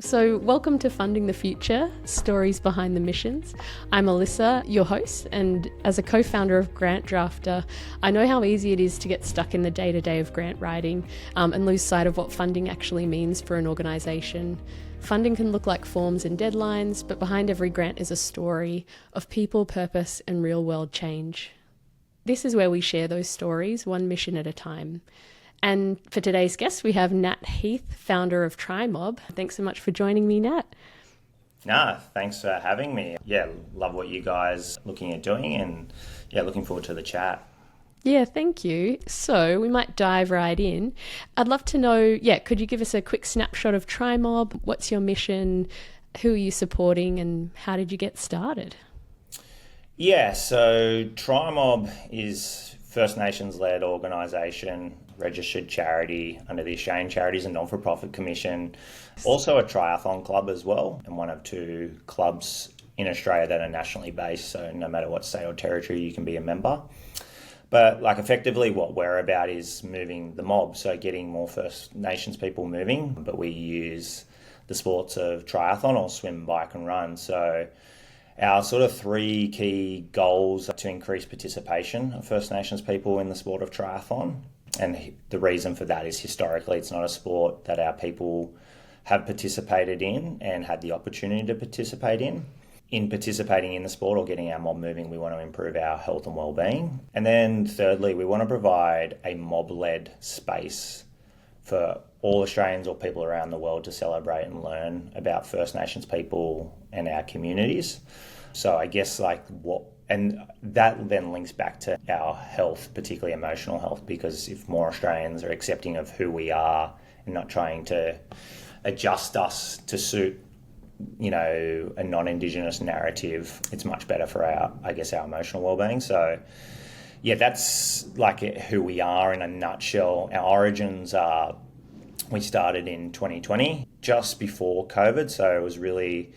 So welcome to Funding the Future, Stories Behind the Missions. I'm Alyssa, your host, and as a co-founder of Grant Drafter, I know how easy it is to get stuck in the day-to-day of grant writing and lose sight of what funding actually means for an organisation. Funding can look like forms and deadlines, but behind every grant is a story of people, purpose, and real-world change. This is where we share those stories, one mission at a time. And for today's guest, we have Nat Heath, founder of Trimob. Thanks so much for joining me, Nat. Thanks for having me. Love what you guys are looking at doing and looking forward to the chat. Yeah, thank you. So we might dive right in. I'd love to know, could you give us a quick snapshot of Trimob? What's your mission? Who are you supporting and how did you get started? So Trimob is First Nations-led organisation, registered charity under the Australian Charities and Non-for-Profit Commission, also a triathlon club as well, and one of two clubs in Australia that are nationally based, so no matter what state or territory you can be a member. But effectively what we're about is moving the mob, so getting more First Nations people moving, but we use the sports of triathlon or swim, bike and run. So our sort of three key goals are to increase participation of First Nations people in the sport of triathlon. And the reason for that is historically it's not a sport that our people have participated in and had the opportunity to participate in. In participating in the sport or getting our mob moving, we want to improve our health and well-being. And then thirdly, we want to provide a mob-led space for all Australians or people around the world to celebrate and learn about First Nations people and our communities. So I guess and that then links back to our health, particularly emotional health, because if more Australians are accepting of who we are and not trying to adjust us to suit, a non-Indigenous narrative, it's much better for our emotional well-being. So that's who we are in a nutshell. Our origins are, we started in 2020, just before COVID, so it was really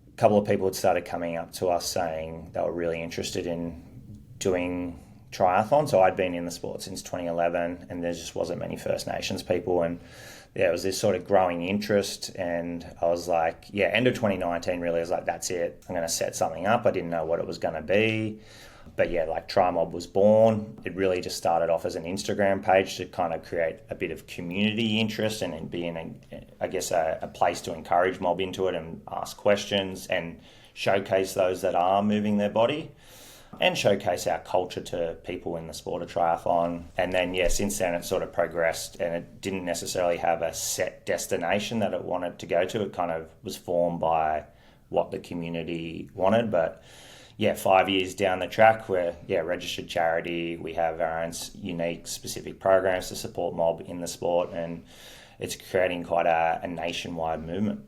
a couple of people had started coming up to us saying they were really interested in doing triathlon. So I'd been in the sport since 2011 and there just wasn't many First Nations people, and it was this sort of growing interest, and I was end of 2019 really, I was like, that's it, I'm going to set something up. I didn't know what it was going to be. But Trimob was born. It really just started off as an Instagram page to kind of create a bit of community interest and be a place to encourage mob into it and ask questions and showcase those that are moving their body and showcase our culture to people in the sport of triathlon. And then, since then it sort of progressed and it didn't necessarily have a set destination that it wanted to go to. It kind of was formed by what the community wanted, but 5 years down the track, we're registered charity. We have our own unique specific programs to support mob in the sport, and it's creating quite a nationwide movement.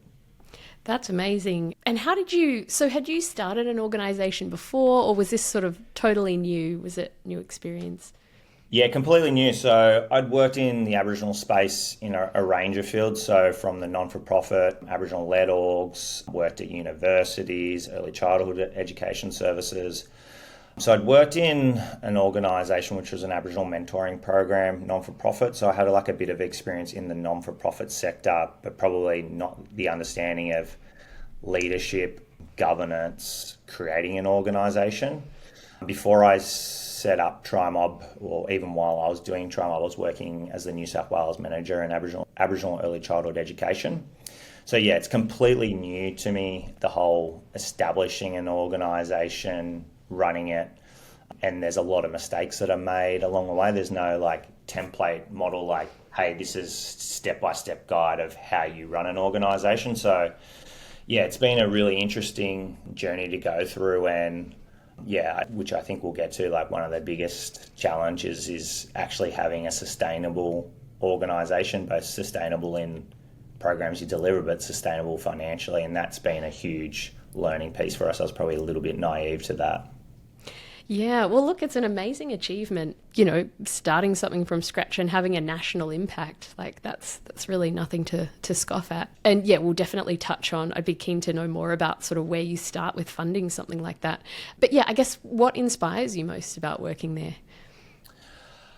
That's amazing. And had you started an organisation before, or was this sort of totally new? Was it new experience? Yeah, completely new. So I'd worked in the Aboriginal space in a range of fields. So from the non-for-profit, Aboriginal-led orgs, worked at universities, early childhood education services. So I'd worked in an organisation which was an Aboriginal mentoring program, non-for-profit. So I had a bit of experience in the non-for-profit sector, but probably not the understanding of leadership, governance, creating an organisation. Before I set up Trimob, or even while I was doing Trimob, I was working as the New South Wales manager in Aboriginal early childhood education. So it's completely new to me, the whole establishing an organisation, running it, and there's a lot of mistakes that are made along the way. There's no template model hey, this is step-by-step guide of how you run an organisation. So it's been a really interesting journey to go through, and which I think we'll get to, one of the biggest challenges is actually having a sustainable organisation, both sustainable in programs you deliver, but sustainable financially. And that's been a huge learning piece for us. I was probably a little bit naive to that. Yeah, well, look, it's an amazing achievement, starting something from scratch and having a national impact. That's really nothing to scoff at. And we'll definitely touch on, I'd be keen to know more about sort of where you start with funding something like that. But I guess what inspires you most about working there?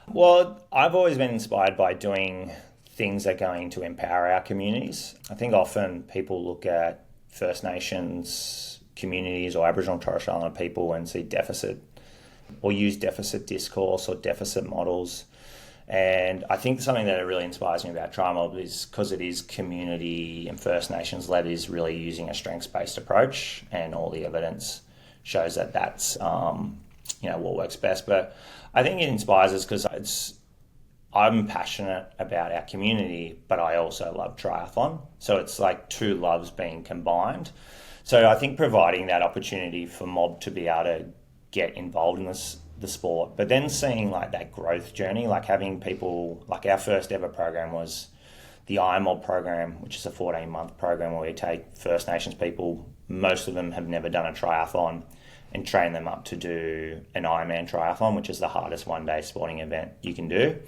Well, I've always been inspired by doing things that are going to empower our communities. I think often people look at First Nations communities or Aboriginal and Torres Strait Islander people and see deficit or use deficit discourse or deficit models. And I think something that really inspires me about Trimob is because it is community and First Nations led, is really using a strengths-based approach, and all the evidence shows that that's what works best. But I think it inspires us because I'm passionate about our community, but I also love triathlon. So it's like two loves being combined. So I think providing that opportunity for Mob to be able to get involved in the sport, but then seeing like that growth journey, like having people, like our first ever program was the Mob program, which is a 14-month program where we take First Nations people, most of them have never done a triathlon, and train them up to do an Ironman triathlon, which is the hardest one-day sporting event you can do.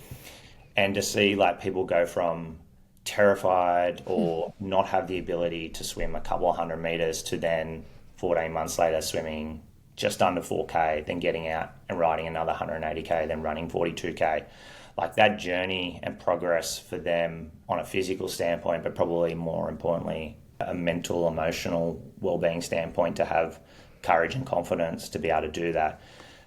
And to see like people go from terrified or not have the ability to swim a couple of 100 meters to then 14 months later swimming just under 4K, then getting out and riding another 180K, then running 42K. Like that journey and progress for them on a physical standpoint, but probably more importantly, a mental, emotional well-being standpoint, to have courage and confidence to be able to do that.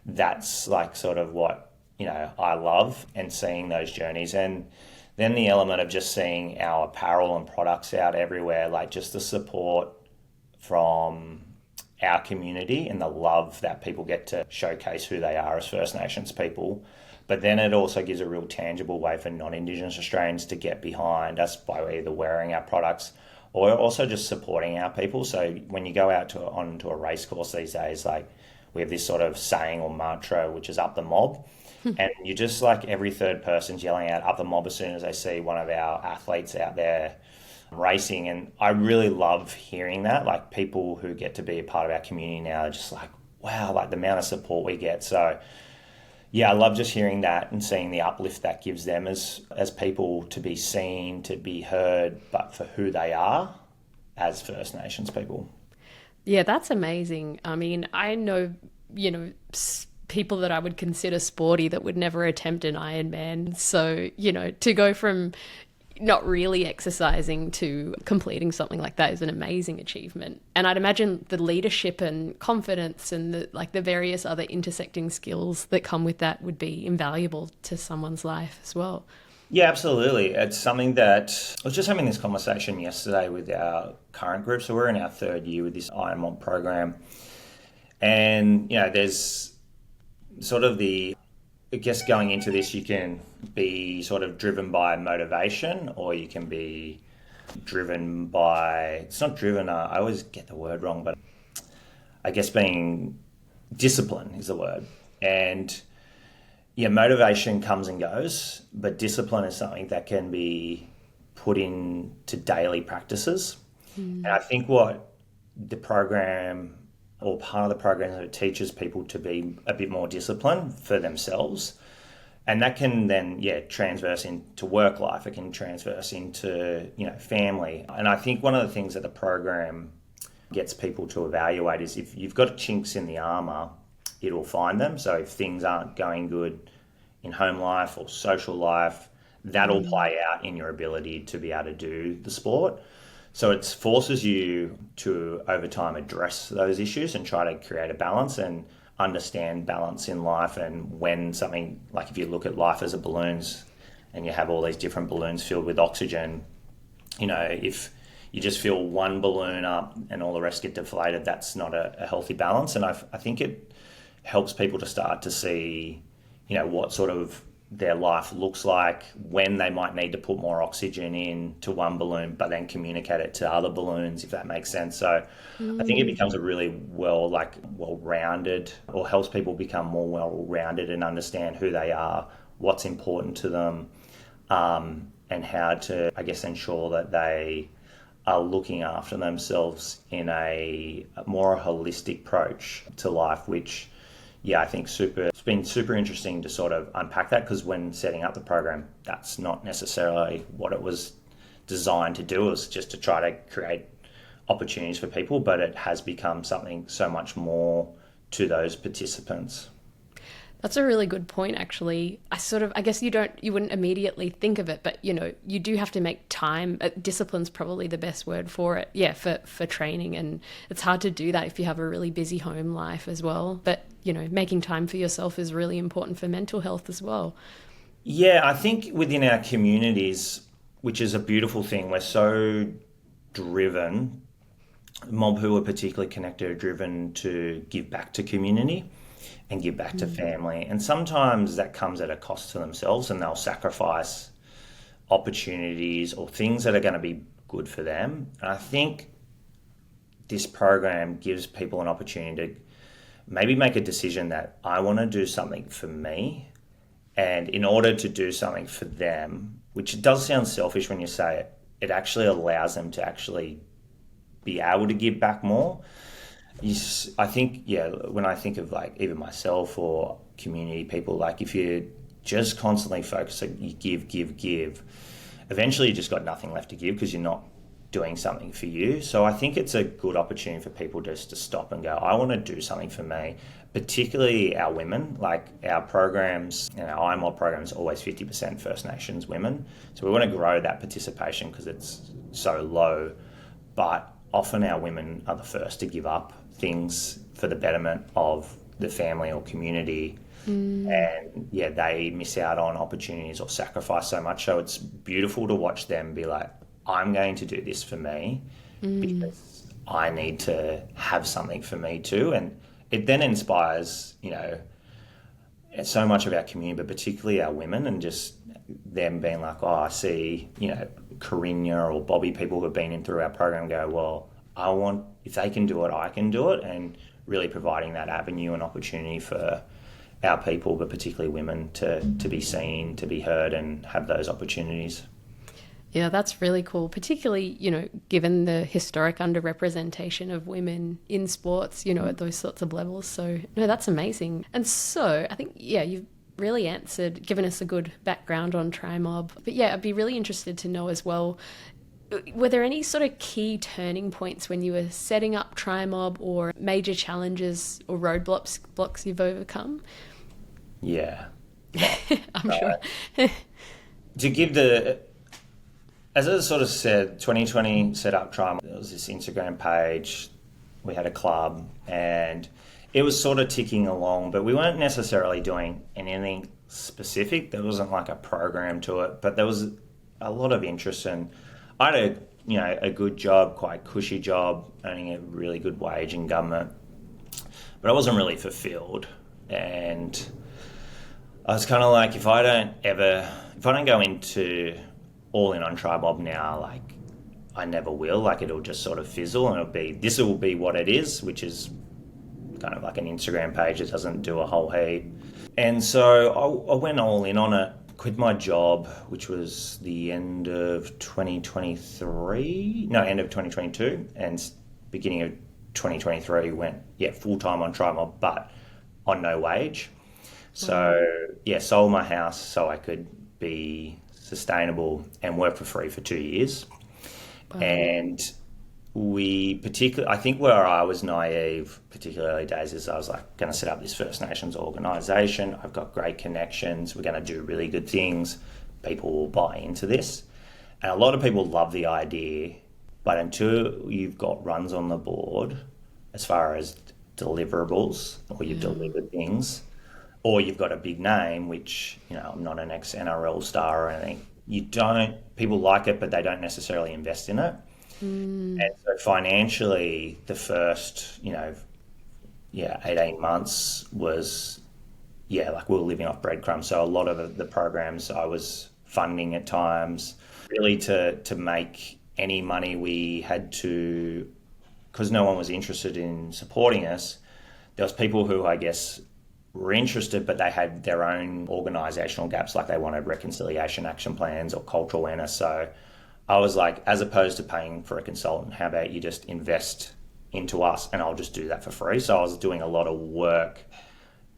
That's like sort of what, I love, and seeing those journeys. And then the element of just seeing our apparel and products out everywhere, like just the support from our community and the love that people get to showcase who they are as First Nations people. But then it also gives a real tangible way for non-Indigenous Australians to get behind us by either wearing our products or also just supporting our people. So when you go out onto a race course these days, like we have this sort of saying or mantra, which is up the mob. And you just like every third person's yelling out up the mob as soon as they see one of our athletes out there racing. And I really love hearing that, like people who get to be a part of our community now are just like, wow, like the amount of support we get. So yeah, I love just hearing that and seeing the uplift that gives them as people, to be seen, to be heard, but for who they are as First Nations people. Yeah, that's amazing. I mean, I know, people that I would consider sporty that would never attempt an Ironman. So, to go from not really exercising to completing something like that is an amazing achievement. And I'd imagine the leadership and confidence and the various other intersecting skills that come with that would be invaluable to someone's life as well. Yeah, absolutely. It's something that I was just having this conversation yesterday with our current group. So we're in our third year with this Ironman program. And, there's sort of I guess going into this, you can be sort of driven by motivation, or you can be driven by, it's not driven, I always get the word wrong, but I guess being discipline is the word. And yeah, motivation comes and goes, but discipline is something that can be put into daily practices. And I think what the program, or part of the program, that it teaches people to be a bit more disciplined for themselves. And that can then, transverse into work life. It can transverse into, family. And I think one of the things that the program gets people to evaluate is if you've got chinks in the armour, it'll find them. So if things aren't going good in home life or social life, that'll play out in your ability to be able to do the sport. So it forces you to, over time, address those issues and try to create a balance and understand balance in life. And when something, like if you look at life as a balloons and you have all these different balloons filled with oxygen, if you just fill one balloon up and all the rest get deflated, that's not a healthy balance. And I think it helps people to start to see, what sort of their life looks like, when they might need to put more oxygen in to one balloon, but then communicate it to other balloons, if that makes sense. So I think it becomes a really well-rounded, or helps people become more well-rounded and understand who they are, what's important to them, and how to, I guess, ensure that they are looking after themselves in a more holistic approach to life, which I think it's been super interesting to sort of unpack that, because when setting up the program, that's not necessarily what it was designed to do. It was just to try to create opportunities for people, but it has become something so much more to those participants. That's a really good point, actually. I guess you wouldn't immediately think of it, but you do have to make time. Discipline's probably the best word for it. Yeah, for training. And it's hard to do that if you have a really busy home life as well. But, making time for yourself is really important for mental health as well. Yeah, I think within our communities, which is a beautiful thing, we're so driven. Mob who are particularly connected are driven to give back to community and give back to family. And sometimes that comes at a cost to themselves, and they'll sacrifice opportunities or things that are going to be good for them. And I think this program gives people an opportunity to maybe make a decision that I want to do something for me. And in order to do something for them, which does sound selfish when you say it, it actually allows them to actually be able to give back more. I think, when I think of like even myself or community people, like if you just constantly focus on you give, eventually you just got nothing left to give because you're not doing something for you. So I think it's a good opportunity for people just to stop and go, I want to do something for me, particularly our women. Like our programs, our IMOD program is always 50% First Nations women. So we want to grow that participation because it's so low. But often our women are the first to give up things for the betterment of the family or community. And they miss out on opportunities or sacrifice so much. So it's beautiful to watch them be like, I'm going to do this for me because I need to have something for me too. And it then inspires, so much of our community, but particularly our women, and just them being like, I see, Corinna or Bobby, people who have been in through our program go, well, if they can do it, I can do it. And really providing that avenue and opportunity for our people, but particularly women, to be seen, to be heard, and have those opportunities. Yeah, that's really cool, particularly, given the historic underrepresentation of women in sports, at those sorts of levels. So, no, that's amazing. And so I think, you've really given us a good background on Trimob. But I'd be really interested to know as well, were there any sort of key turning points when you were setting up Trimob, or major challenges or roadblocks you've overcome? Yeah. I'm sure. To give as I sort of said, 2020 set up Trimob. There was this Instagram page. We had a club, and it was sort of ticking along, but we weren't necessarily doing anything specific. There wasn't like a program to it, but there was a lot of interest, and I had a good job, quite cushy job, earning a really good wage in government, but I wasn't really fulfilled. And I was kind of like, if I don't go into all in on Trimob now, like I never will, like it'll just sort of fizzle, and this will be what it is, which is kind of like an Instagram page that doesn't do a whole heap. And so I went all in on it, quit my job, which was the end of 2022, and beginning of 2023 went, full-time on Trimob, but on no wage. So, sold my house so I could be sustainable and work for free for 2 years. Wow. And I think where I was naive, particularly early days, is I was like, going to set up this First Nations organisation. I've got great connections. We're going to do really good things. People will buy into this. And a lot of people love the idea, but until you've got runs on the board, as far as deliverables, or you've delivered things, or you've got a big name, which, I'm not an ex-NRL star or anything, people like it, but they don't necessarily invest in it. And so financially, the first, 18 months was, like we were living off breadcrumbs. So a lot of the programs I was funding at times, really to make any money we had to, because no one was interested in supporting us, there was people who I guess were interested, but they had their own organisational gaps, like they wanted reconciliation action plans or cultural awareness. So I was like, as opposed to paying for a consultant, how about you just invest into us and I'll just do that for free. So I was doing a lot of work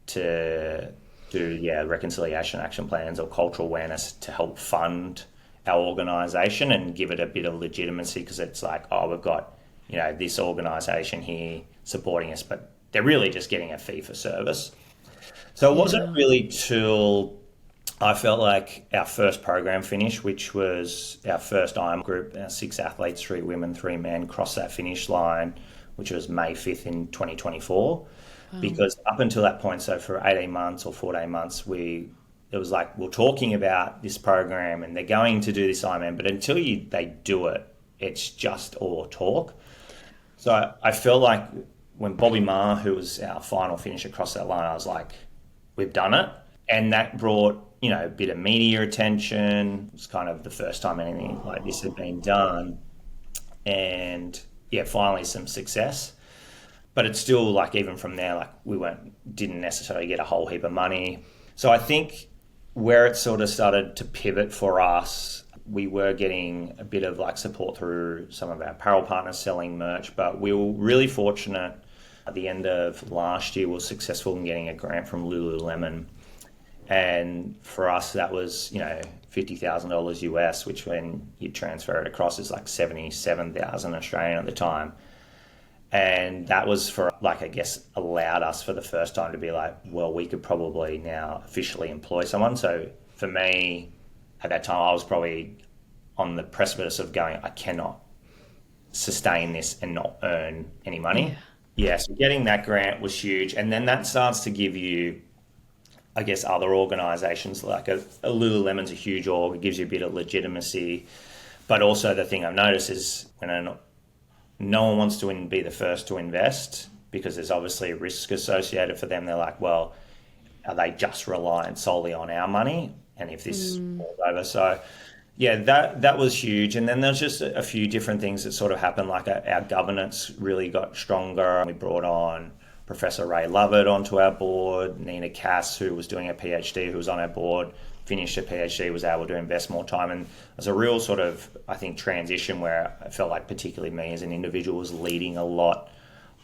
to do reconciliation action plans or cultural awareness to help fund our organisation and give it a bit of legitimacy, because it's like, we've got this organisation here supporting us, but they're really just getting a fee for service. So it wasn't really till I felt like our first program finished, which was our first IM group, our 6 athletes, 3 women, 3 men, crossed that finish line, which was May 5th in 2024. Because up until that point, so for 18 months or 14 months, it was like we're talking about this program and they're going to do this Ironman, but until they do it, it's just all talk. So I felt like when Bobby Marr, who was our final finisher, crossed that line, I was like, we've done it. And that brought, a bit of media attention. It was kind of the first time anything like this had been done. And finally some success. But it's still like, even from there, like didn't necessarily get a whole heap of money. So I think where it sort of started to pivot for us, we were getting a bit of like support through some of our apparel partners selling merch, but we were really fortunate. At the end of last year, we were successful in getting a grant from Lululemon. And for us, that was, $50,000 US, which when you transfer it across is like 77,000 Australian at the time. And that was allowed us for the first time to be like, well, we could probably now officially employ someone. So for me, at that time, I was probably on the precipice of going, I cannot sustain this and not earn any money. So getting that grant was huge. And then that starts to give you, I guess, other organisations, like a Lululemon's a huge org, it gives you a bit of legitimacy. But also the thing I've noticed is when no one wants to be the first to invest because there's obviously a risk associated for them. They're like, well, are they just reliant solely on our money? And if this falls over. So, that was huge. And then there's just a few different things that sort of happened. Like our governance really got stronger. We brought on Professor Ray Lovett onto our board. Nina Cass, who was doing a PhD, who was on our board, finished a PhD, was able to invest more time. And there's a real sort of, I think, transition where I felt like particularly me as an individual was leading a lot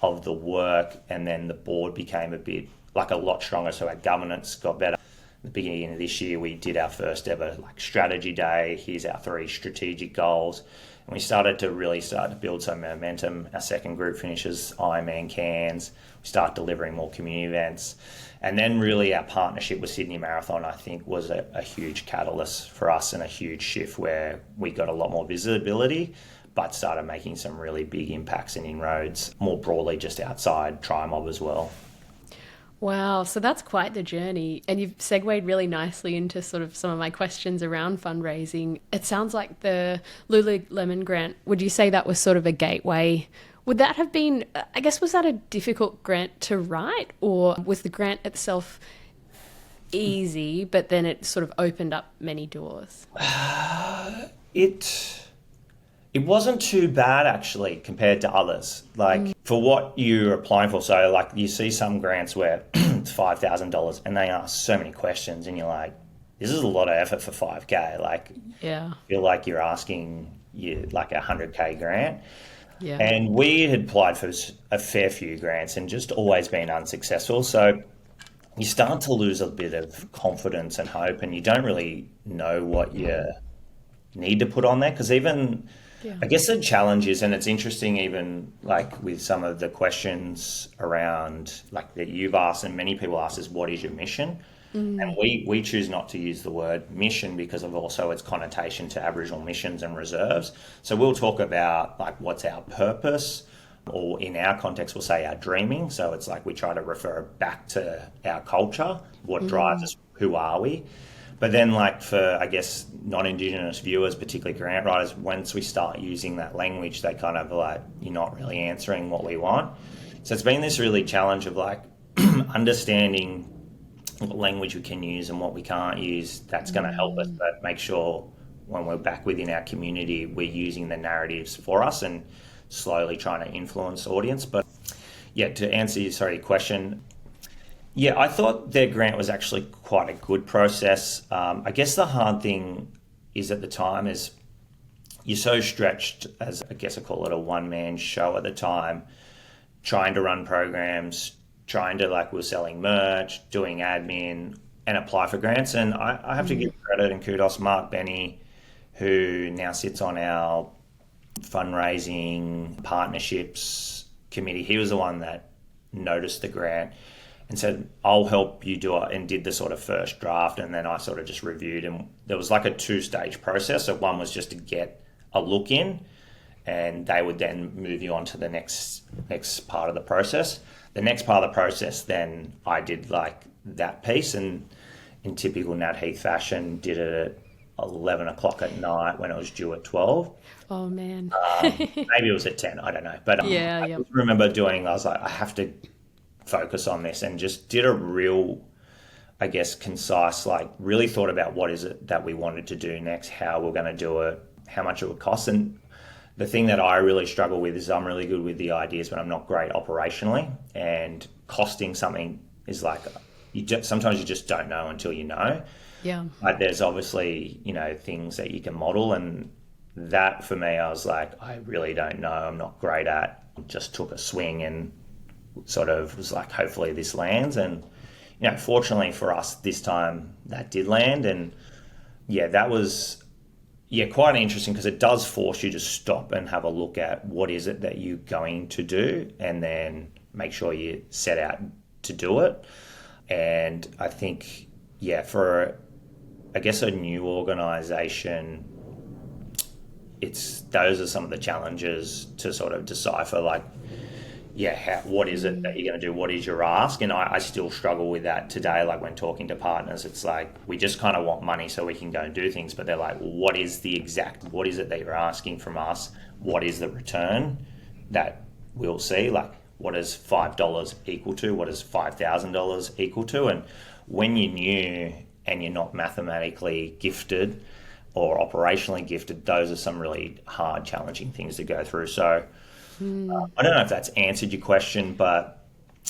of the work, and then the board became a lot stronger, so our governance got better. At the beginning of this year, we did our first ever strategy day. Here's our 3 strategic goals. And we started to build some momentum. Our second group finishes Ironman Cairns. We start delivering more community events. And then really our partnership with Sydney Marathon, I think, was a huge catalyst for us and a huge shift where we got a lot more visibility, but started making some really big impacts and inroads more broadly just outside Trimob as well. Wow, so that's quite the journey. And you've segued really nicely into sort of some of my questions around fundraising. It sounds like the Lululemon grant, would you say that was sort of a gateway? Would that have been, I guess, was that a difficult grant to write, or was the grant itself easy, but then it sort of opened up many doors? It wasn't too bad, actually, compared to others. For what you're applying for, so you see some grants where it's $5,000 and they ask so many questions and you're like, this is a lot of effort for $5,000. Feel like you're asking like a $100K grant. Yeah. And we had applied for a fair few grants and just always been unsuccessful. So you start to lose a bit of confidence and hope, and you don't really know what you need to put on there. Because I guess the challenge is, and it's interesting even with some of the questions around that you've asked and many people ask, is what is your mission? And we choose not to use the word mission because of also its connotation to Aboriginal missions and reserves. So we'll talk about what's our purpose, or in our context we'll say our dreaming. So it's we try to refer back to our culture, what drives us, who are we? But then for, I guess, non-Indigenous viewers, particularly grant writers, once we start using that language, they kind of you're not really answering what we want. So it's been this really challenge of understanding what language we can use and what we can't use. That's going to help us, but make sure when we're back within our community, we're using the narratives for us and slowly trying to influence audience. But to answer your question, I thought their grant was actually quite a good process. I guess the hard thing is at the time is you're so stretched as, I guess I call it a one-man show at the time, trying to run programs, trying to we're selling merch, doing admin, and apply for grants. And I have to give credit and kudos Mark Benny, who now sits on our fundraising partnerships committee. He was the one that noticed the grant and said, I'll help you do it, and did the sort of first draft, and then I sort of just reviewed, and there was like a 2-stage process. So one was just to get a look in, and they would then move you on to the next part of the process. The next part of the process, then I did like that piece, and in typical Nat Heath fashion, did it at 11 o'clock at night when it was due at 12. Oh man. Maybe it was at 10, I don't know. But Yeah, I yeah. just remember I was like, I have to focus on this, and just did a real, I guess, concise, like really thought about what is it that we wanted to do next, how we're going to do it, how much it would cost. And the thing that I really struggle with is I'm really good with the ideas, but I'm not great operationally. And costing something is like, sometimes you just don't know until you know. Yeah. But there's obviously, things that you can model. And that for me, I was like, I really don't know. I'm not great at. Just took a swing and sort of was like, hopefully this lands. And, fortunately for us this time that did land. And yeah, that was, quite interesting, because it does force you to stop and have a look at what is it that you're going to do, and then make sure you set out to do it. And I think, for, I guess, a new organisation, those are some of the challenges to sort of decipher, like, what is it that you're going to do? What is your ask? And I still struggle with that today. Like when talking to partners, it's like, we just kind of want money so we can go and do things. But they're like, what is it that you're asking from us? What is the return that we'll see? Like, what does $5 equal to? What does $5,000 equal to? And when you're new and you're not mathematically gifted or operationally gifted, those are some really hard, challenging things to go through. So I don't know if that's answered your question, but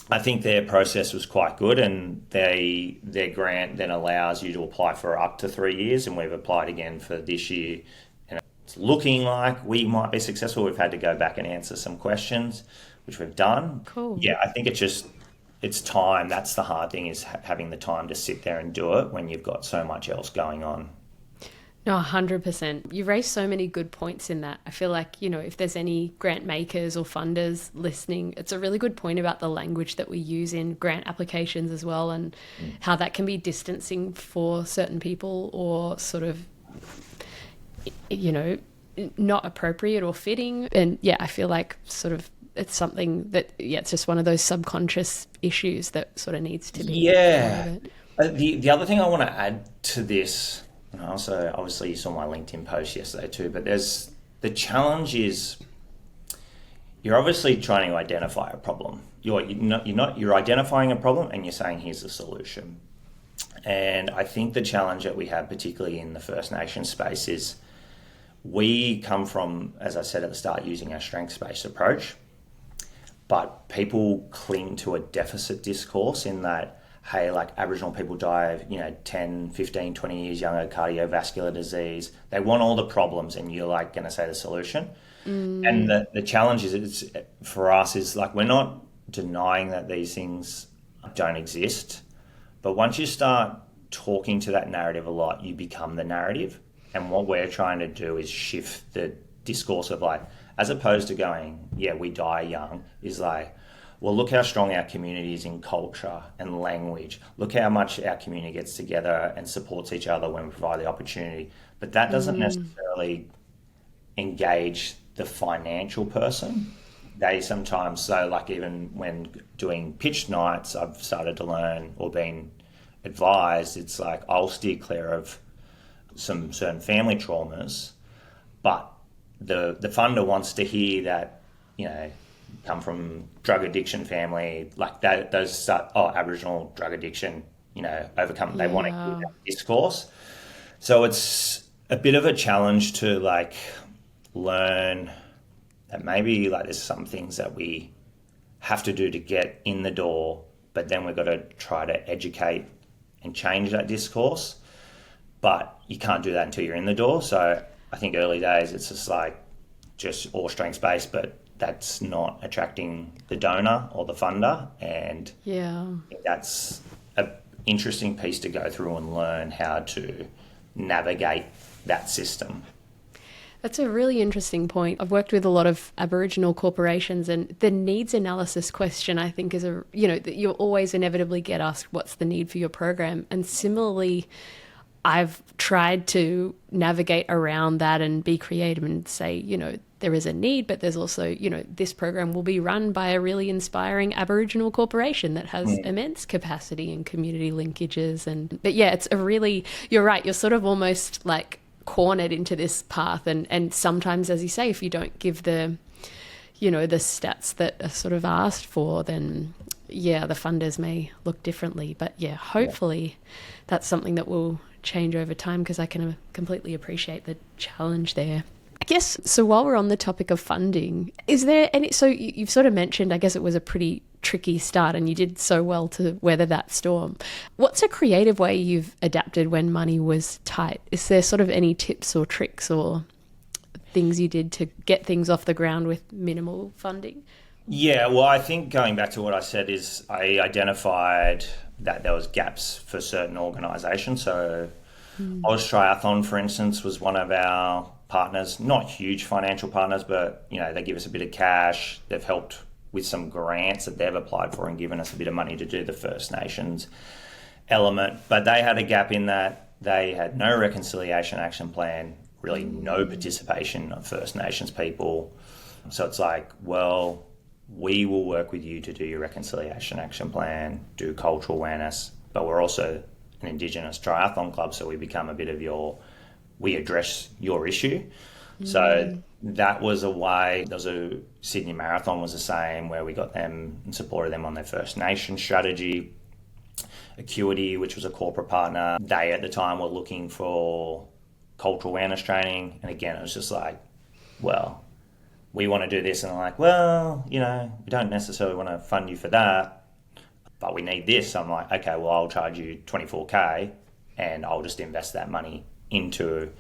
I think their process was quite good, and their grant then allows you to apply for up to 3 years, and we've applied again for this year. And it's looking like we might be successful. We've had to go back and answer some questions, which we've done. Cool. Yeah, I think it's time. That's the hard thing, is having the time to sit there and do it when you've got so much else going on. No, 100%. You raised so many good points in that. I feel like, if there's any grant makers or funders listening, it's a really good point about the language that we use in grant applications as well, and how that can be distancing for certain people, or sort of, not appropriate or fitting. And I feel like sort of it's something that, it's just one of those subconscious issues that sort of needs to be. Yeah. The other thing I want to add to this, and also, obviously, you saw my LinkedIn post yesterday too, but the challenge is, you're obviously trying to identify a problem. You're identifying a problem, and you're saying, here's the solution. And I think the challenge that we have, particularly in the First Nations space, is we come from, as I said at the start, using our strengths-based approach, but people cling to a deficit discourse in that, hey, like Aboriginal people die, 10, 15, 20 years younger, cardiovascular disease. They want all the problems, and you're like going to say the solution. And the challenge is, for us, is like, we're not denying that these things don't exist. But once you start talking to that narrative a lot, you become the narrative. And what we're trying to do is shift the discourse of, like, as opposed to going, we die young, is like, well, look how strong our community is in culture and language. Look how much our community gets together and supports each other when we provide the opportunity. But that doesn't necessarily engage the financial person. They sometimes, so like even when doing pitch nights, I've started to learn, or been advised, it's like, I'll steer clear of some certain family traumas, but the funder wants to hear that, come from drug addiction family, like that, those start, Aboriginal drug addiction, overcome, they want to hear that discourse. So it's a bit of a challenge to like learn that maybe like there's some things that we have to do to get in the door, but then we've got to try to educate and change that discourse. But you can't do that until you're in the door. So I think early days, it's just like just all strengths based, but that's not attracting the donor or the funder. And that's an interesting piece to go through and learn how to navigate that system. That's a really interesting point. I've worked with a lot of Aboriginal corporations, and the needs analysis question, I think, is that you'll always inevitably get asked, what's the need for your program? And similarly, I've tried to navigate around that and be creative and say, there is a need, but there's also, this program will be run by a really inspiring Aboriginal corporation that has immense capacity and community linkages. But yeah, you're right. You're sort of almost like cornered into this path. And sometimes, as you say, if you don't give the stats that are sort of asked for, then yeah, the funders may look differently. But yeah, hopefully that's something that will change over time, because I can completely appreciate the challenge there. I guess, so while we're on the topic of funding, is there any, so you've sort of mentioned, I guess it was a pretty tricky start and you did so well to weather that storm. What's a creative way you've adapted when money was tight? Is there sort of any tips or tricks or things you did to get things off the ground with minimal funding? Yeah, well, I think going back to what I said is I identified that there was gaps for certain organisations. So Oz Triathlon, for instance, was one of our partners, not huge financial partners, but they give us a bit of cash. They've helped with some grants that they've applied for and given us a bit of money to do the First Nations element. But they had a gap in that they had no reconciliation action plan, really no participation of First Nations people. So it's like, well, we will work with you to do your reconciliation action plan, do cultural awareness, but we're also an Indigenous triathlon club, so we become a bit of we address your issue. So that was a way. There was a Sydney Marathon was the same, where we got them and supported them on their First Nation strategy. Acuity, which was a corporate partner, they at the time were looking for cultural awareness training. And again, it was just like, well, we want to do this. And I'm like, well, we don't necessarily want to fund you for that, but we need this. I'm like, okay, well, I'll charge you $24K and I'll just invest that money into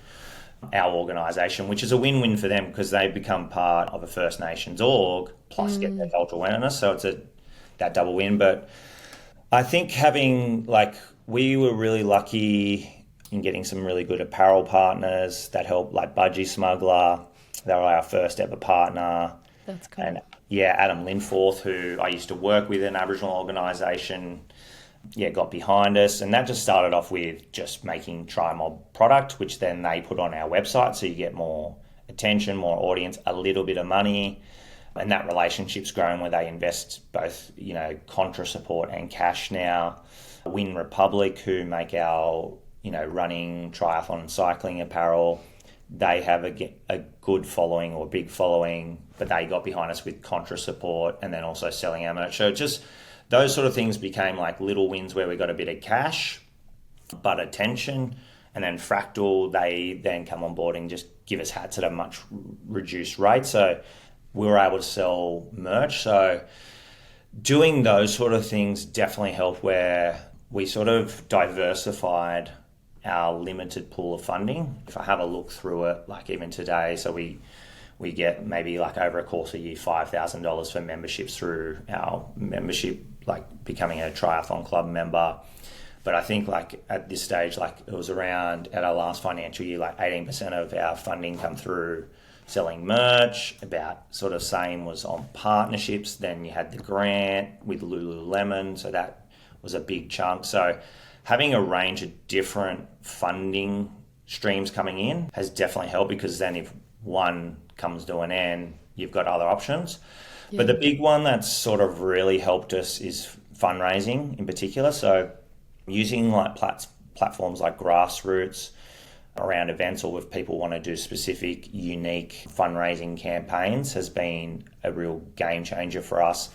our organisation, which is a win-win for them because they become part of a First Nations org, plus get their cultural awareness. So it's that double win. But I think we were really lucky in getting some really good apparel partners that helped, like Budgie Smuggler. They were our first ever partner. That's cool. And Adam Linforth, who I used to work with in an Aboriginal organisation, got behind us. And that just started off with just making Trimob product, which then they put on our website. So you get more attention, more audience, a little bit of money. And that relationship's grown where they invest both, contra support and cash now. Win Republic, who make our, running, triathlon and cycling apparel, they have a good following or big following, but they got behind us with contra support and then also selling our merch. So just those sort of things became like little wins where we got a bit of cash, but attention. And then Fractal, they then come on board and just give us hats at a much reduced rate. So we were able to sell merch. So doing those sort of things definitely helped, where we sort of diversified our limited pool of funding. If I have a look through it, like even today, so we get maybe like over a course of a year $5,000 for memberships through our membership, like becoming a triathlon club member. But I think like at this stage, like it was around at our last financial year, like 18% of our funding come through selling merch. About sort of same was on partnerships. Then you had the grant with Lululemon, so that was a big chunk. So having a range of different funding streams coming in has definitely helped, because then if one comes to an end, you've got other options. Yeah. But the big one that's sort of really helped us is fundraising in particular. So using like platforms like Grassroots around events, or if people want to do specific, unique fundraising campaigns, has been a real game changer for us.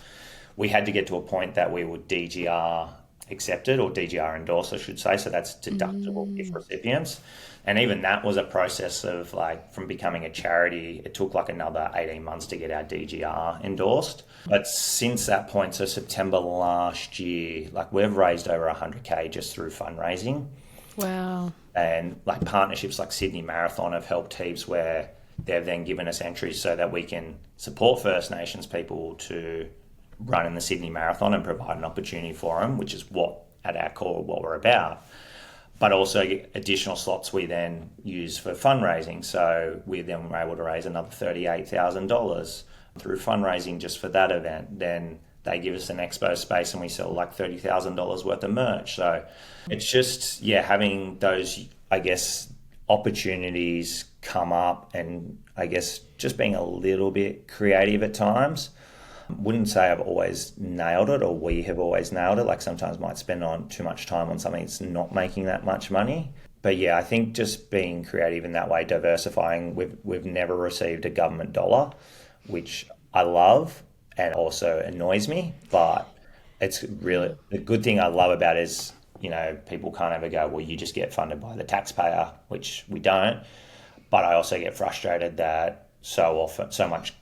We had to get to a point that we were DGR accepted, or DGR endorsed, I should say. So that's deductible gift recipients. And even that was a process of like, from becoming a charity, it took like another 18 months to get our DGR endorsed. But since that point, so September last year, like we've raised over 100K just through fundraising. Wow. And like partnerships like Sydney Marathon have helped heaps, where they've then given us entries so that we can support First Nations people to run in the Sydney Marathon and provide an opportunity for them, which is what at our core what we're about. but also additional slots we then use for fundraising. So we then were able to raise another $38,000 through fundraising just for that event. Then they give us an expo space and we sell like $30,000 worth of merch. So it's just, having those, I guess, opportunities come up, and I guess just being a little bit creative at times. Wouldn't say I've always nailed it, or we have always nailed it. Like sometimes might spend on too much time on something that's not making that much money. But I think just being creative in that way, diversifying. We've never received a government dollar, which I love and also annoys me. But it's really the good thing I love about it is, people can't ever go, well, you just get funded by the taxpayer, which we don't. But I also get frustrated that so much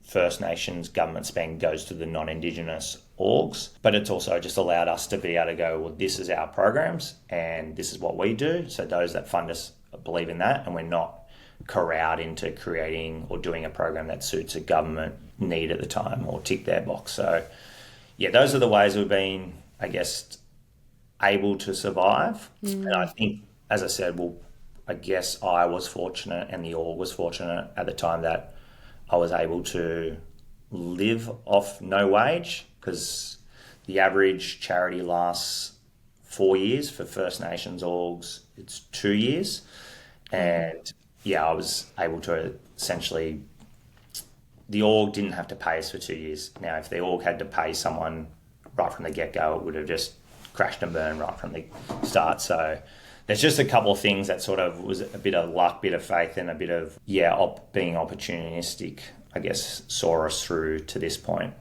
First Nations government spend goes to the non-Indigenous orgs, but it's also just allowed us to be able to go, well, this is our programs and this is what we do. So those that fund us believe in that, and we're not corralled into creating or doing a program that suits a government need at the time or tick their box. So those are the ways we've been, I guess, able to survive. And I think, as I said, I guess I was fortunate and the org was fortunate at the time that I was able to live off no wage, because the average charity lasts 4 years. For First Nations orgs, it's 2 years. And I was able to essentially, the org didn't have to pay us for 2 years. Now, if the org had to pay someone right from the get-go, it would have just crashed and burned right from the start. So there's just a couple of things that sort of was a bit of luck, bit of faith, and a bit of, being opportunistic, I guess, saw us through to this point.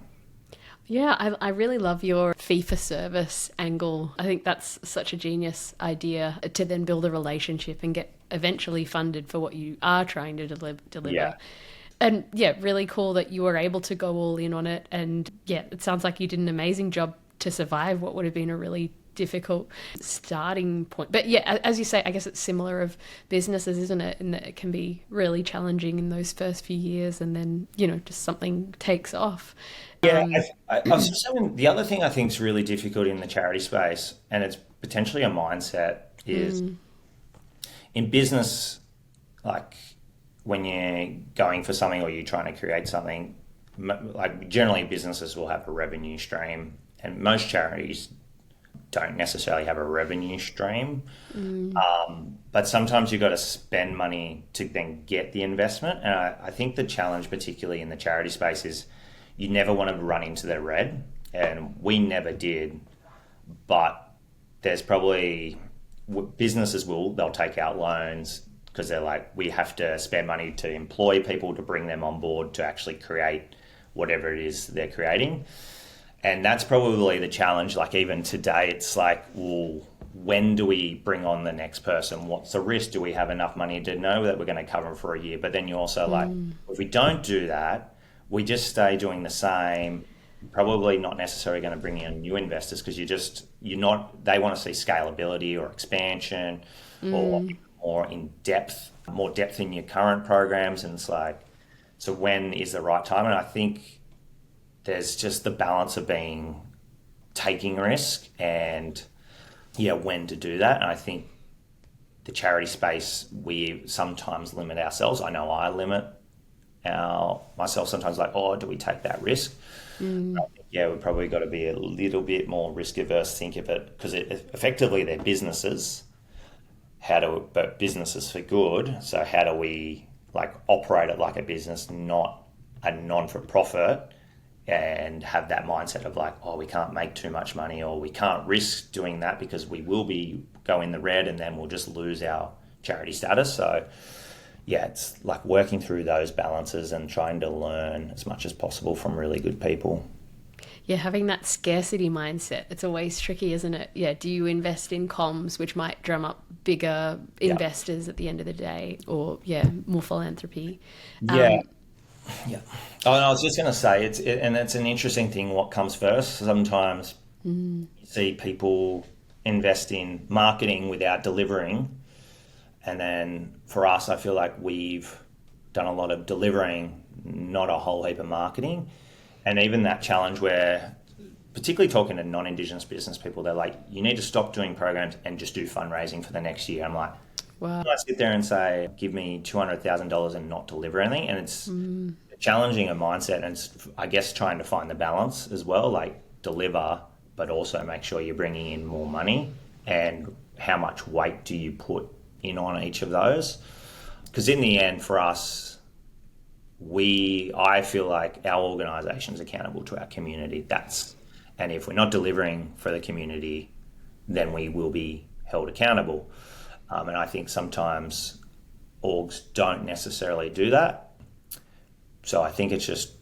Yeah, I really love your fee-for-service angle. I think that's such a genius idea, to then build a relationship and get eventually funded for what you are trying to deliver. Yeah. And really cool that you were able to go all in on it. And it sounds like you did an amazing job to survive what would have been a really difficult starting point. But as you say, I guess it's similar of businesses, isn't it? And that it can be really challenging in those first few years, and then, just something takes off. I was just saying, the other thing I think is really difficult in the charity space, and it's potentially a mindset, is in business, like when you're going for something or you're trying to create something, like generally businesses will have a revenue stream, and most charities don't necessarily have a revenue stream. But sometimes you've got to spend money to then get the investment. And I think the challenge, particularly in the charity space, is you never want to run into the red. And we never did. But there's probably, businesses they'll take out loans because they're like, we have to spend money to employ people to bring them on board to actually create whatever it is they're creating. And that's probably the challenge. Like even today, it's like, well, when do we bring on the next person? What's the risk? Do we have enough money to know that we're going to cover them for a year? But then you also like, if we don't do that, we just stay doing the same, probably not necessarily going to bring in new investors, because they want to see scalability or expansion or more depth in your current programs. And it's like, so when is the right time? And I think there's just the balance of taking risk and when to do that. And I think the charity space, we sometimes limit ourselves. I know I limit myself sometimes, like, do we take that risk? I think, we've probably got to be a little bit more risk averse, think of it, because effectively they're businesses. But businesses for good. So how do we operate it like a business, not a non-for-profit, and have that mindset of we can't make too much money, or we can't risk doing that because we will be going the red and then we'll just lose our charity status. So it's like working through those balances and trying to learn as much as possible from really good people. Having that scarcity mindset, it's always tricky, isn't it? Do you invest in comms, which might drum up bigger investors at the end of the day, or more philanthropy? Yeah. Oh, and I was just going to say, it's an interesting thing what comes first. Sometimes you see people invest in marketing without delivering. And then for us, I feel like we've done a lot of delivering, not a whole heap of marketing. And even that challenge where particularly talking to non-Indigenous business people, they're like, you need to stop doing programs and just do fundraising for the next year. I'm like, Wow. I sit there and say, give me $200,000 and not deliver anything. And it's challenging a mindset. And it's, I guess, trying to find the balance as well, like deliver, but also make sure you're bringing in more money. And how much weight do you put in on each of those? Because in the end, for us, I feel like our organisation's accountable to our community. And if we're not delivering for the community, then we will be held accountable. And I think sometimes orgs don't necessarily do that. So I think it's just,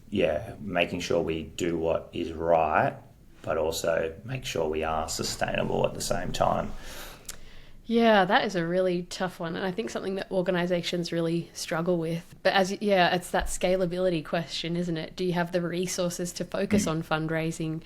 making sure we do what is right, but also make sure we are sustainable at the same time. Yeah, that is a really tough one. And I think something that organizations really struggle with. But it's that scalability question, isn't it? Do you have the resources to focus on fundraising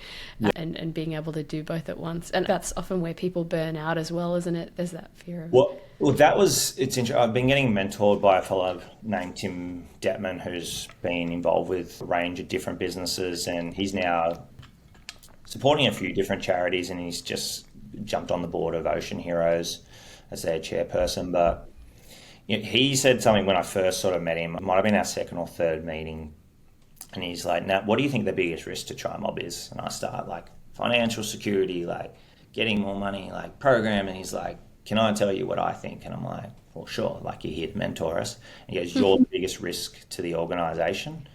and being able to do both at once? And that's often where people burn out as well, isn't it? There's that fear of... Well, it's interesting. I've been getting mentored by a fellow named Tim Detman, who's been involved with a range of different businesses, and he's now supporting a few different charities, and he's just jumped on the board of Ocean Heroes as their chairperson. But he said something when I first sort of met him. It might have been our second or third meeting. And he's like, Nat, what do you think the biggest risk to Trimob is? And I start like financial security, like getting more money, like program. And he's like, can I tell you what I think? And I'm like, well, sure. Like, you're here to mentor us. And he goes, you're the biggest risk to the organisation.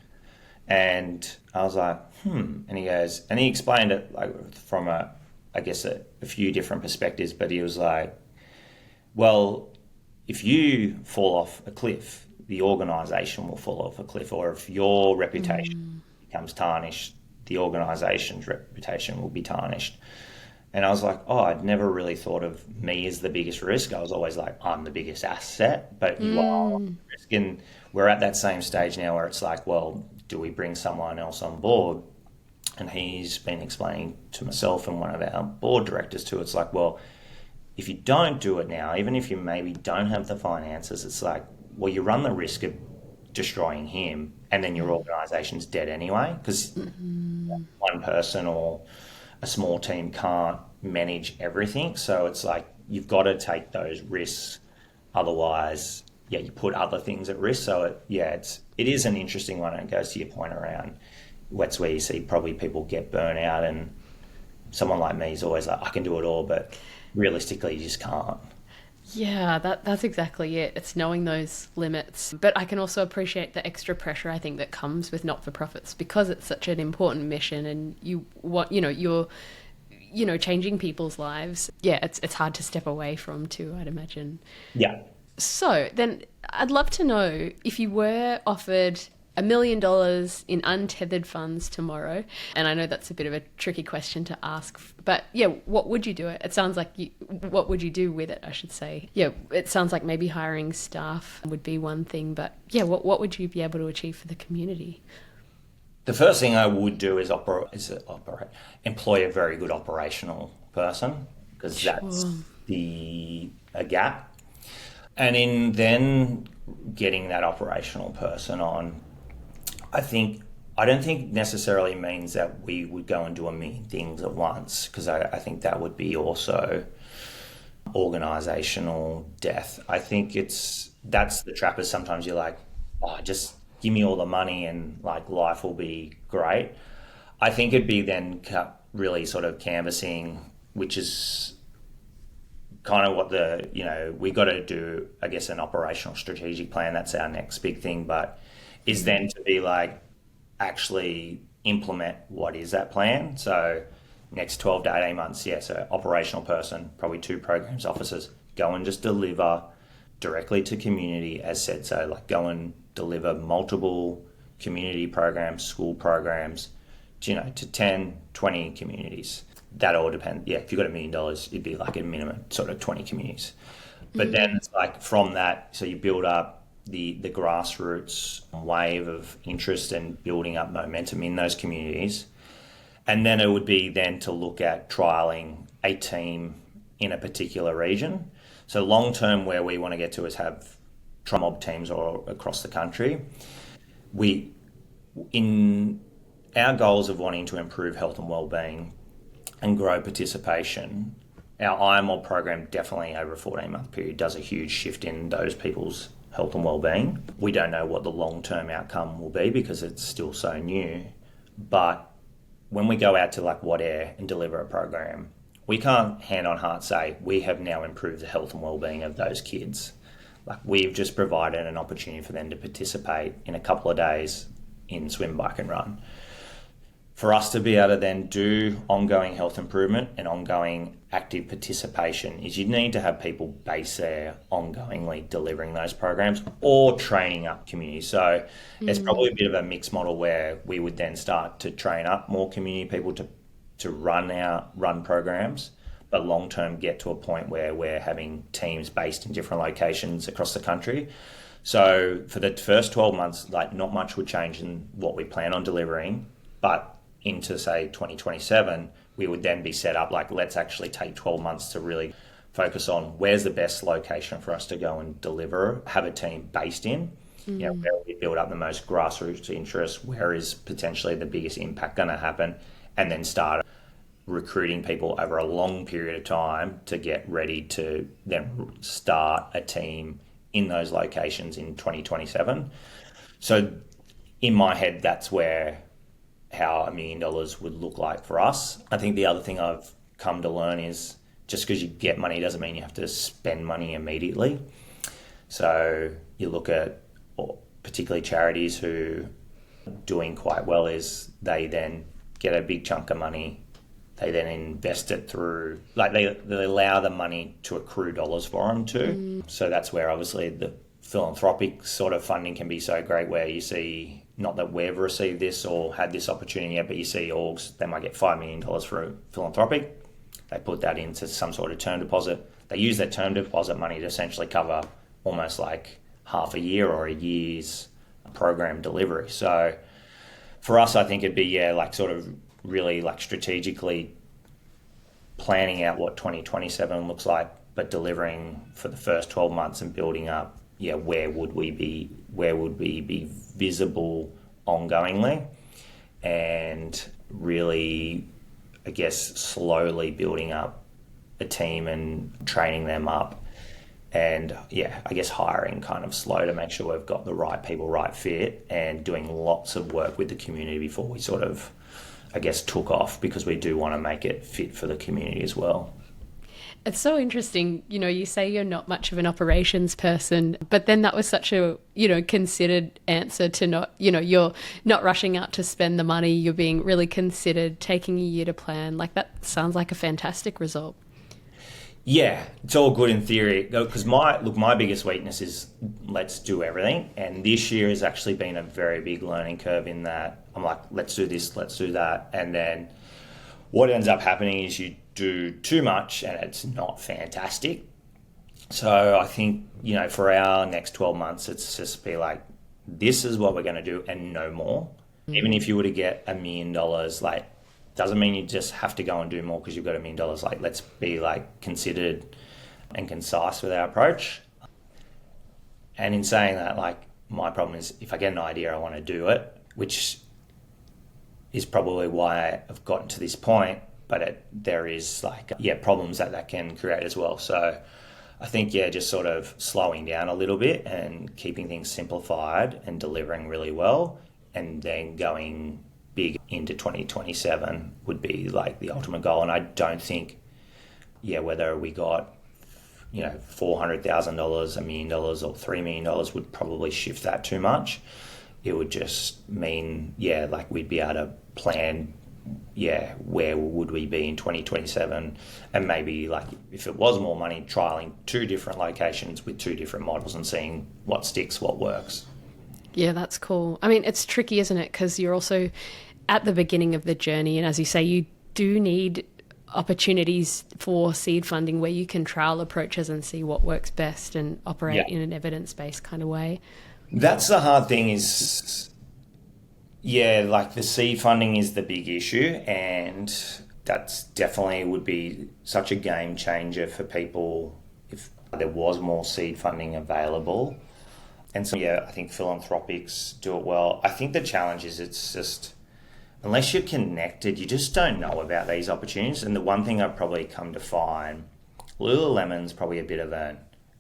And I was like, And he goes, and he explained it like from a few different perspectives, but he was like, well, if you fall off a cliff, the organisation will fall off a cliff, or if your reputation becomes tarnished, the organisation's reputation will be tarnished. And I was like, I'd never really thought of me as the biggest risk. I was always like, I'm the biggest asset, but you are the risk. And we're at that same stage now where it's like, well, do we bring someone else on board? And he's been explaining to myself and one of our board directors too, it's like, well, if you don't do it now, even if you maybe don't have the finances, it's like, well, you run the risk of destroying him and then your organisation's dead anyway, because one person or a small team can't manage everything. So it's like, you've got to take those risks. Otherwise, you put other things at risk. So it is an interesting one, and it goes to your point around that's where you see probably people get burnt out, and someone like me is always like, I can do it all, but realistically you just can't. Yeah, that's exactly it. It's knowing those limits. But I can also appreciate the extra pressure, I think, that comes with not-for-profits, because it's such an important mission, and you're changing people's lives. Yeah, it's hard to step away from too, I'd imagine. Yeah. So then I'd love to know, if you were offered $1 million in untethered funds tomorrow, and I know that's a bit of a tricky question to ask, but what would you do it? It sounds like what would you do with it, I should say? Yeah, it sounds like maybe hiring staff would be one thing, but what would you be able to achieve for the community? The first thing I would do is employ a very good operational person, because that's a gap. And in then getting that operational person on, I don't think necessarily means that we would go and do a million things at once, because I think that would be also organisational death. I think that's the trap, is sometimes you're like, just give me all the money and like life will be great. I think it'd be then really sort of canvassing, which is kind of what we got to do, I guess, an operational strategic plan. That's our next big thing, but is then to be like, actually implement what is that plan. So next 12 to 18 months, so operational person, probably 2 programs officers, go and just deliver directly to community, as said. So like, go and deliver multiple community programs, school programs, to 10, 20 communities. That all depends. If you've got $1 million, it'd be like a minimum sort of 20 communities. But then it's like, from that, so you build up the grassroots wave of interest and building up momentum in those communities. And then it would be then to look at trialing a team in a particular region. So long term, where we want to get to is have Trimob teams all across the country. In our goals of wanting to improve health and wellbeing and grow participation, our IMOL program definitely over a 14-month period does a huge shift in those people's health and wellbeing. We don't know what the long-term outcome will be because it's still so new, but when we go out to like What Air and deliver a program, we can't hand on heart say we have now improved the health and wellbeing of those kids. Like we've just provided an opportunity for them to participate in a couple of days in swim, bike and run. For us to be able to then do ongoing health improvement and ongoing active participation is you need to have people based there ongoingly delivering those programs or training up community. So it's probably a bit of a mixed model where we would then start to train up more community people to run programs, but long term get to a point where we're having teams based in different locations across the country. So for the first 12 months, like not much would change in what we plan on delivering, but into say 2027, we would then be set up like, let's actually take 12 months to really focus on where's the best location for us to go and deliver, have a team based in, where we build up the most grassroots interest, where is potentially the biggest impact going to happen, and then start recruiting people over a long period of time to get ready to then start a team in those locations in 2027. So in my head, that's how $1 million would look like for us. I think the other thing I've come to learn is just because you get money doesn't mean you have to spend money immediately. So you look at particularly charities who are doing quite well is they then get a big chunk of money. They then invest it through, like they allow the money to accrue dollars for them too. So that's where obviously the philanthropic sort of funding can be so great, where you see, not that we've received this or had this opportunity yet, but you see orgs, they might get $5 million for a philanthropic. They put that into some sort of term deposit. They use that term deposit money to essentially cover almost like half a year or a year's program delivery. So for us, I think it'd be, like sort of really like strategically planning out what 2027 looks like, but delivering for the first 12 months and building up, where would we be visible ongoingly, and really, I guess, slowly building up a team and training them up, and I guess hiring kind of slow to make sure we've got the right people, right fit, and doing lots of work with the community before we sort of, I guess, took off, because we do want to make it fit for the community as well. It's so interesting, you say you're not much of an operations person, but then that was such a, considered answer to not, you're not rushing out to spend the money, you're being really considered, taking a year to plan. Like that sounds like a fantastic result. Yeah, it's all good in theory, because my biggest weakness is let's do everything. And this year has actually been a very big learning curve in that I'm like, let's do this, let's do that. And then what ends up happening is you do too much and it's not fantastic. So I think, for our next 12 months, it's just be like, this is what we're going to do and no more. Even if you were to get $1 million, like, doesn't mean you just have to go and do more because you've got $1 million. Like, let's be like considered and concise with our approach. And in saying that, like, my problem is if I get an idea, I want to do it, which is probably why I've gotten to this point. But there is like, problems that can create as well. So I think, just sort of slowing down a little bit and keeping things simplified and delivering really well, and then going big into 2027 would be like the ultimate goal. And I don't think, whether we got, $400,000, $1 million or $3 million would probably shift that too much. It would just mean, like we'd be able to plan, where would we be in 2027, and maybe like if it was more money, trialing 2 different locations with 2 different models and seeing what sticks, what works. Yeah, that's cool. I mean, it's tricky, isn't it? Because you're also at the beginning of the journey, and as you say, you do need opportunities for seed funding where you can trial approaches and see what works best and operate in an evidence-based kind of way. That's the hard thing is, like the seed funding is the big issue, and that's definitely would be such a game changer for people if there was more seed funding available. And so, I think philanthropics do it well. I think the challenge is it's just unless you're connected, you just don't know about these opportunities. And the one thing I've probably come to find, Lululemon's probably a bit of an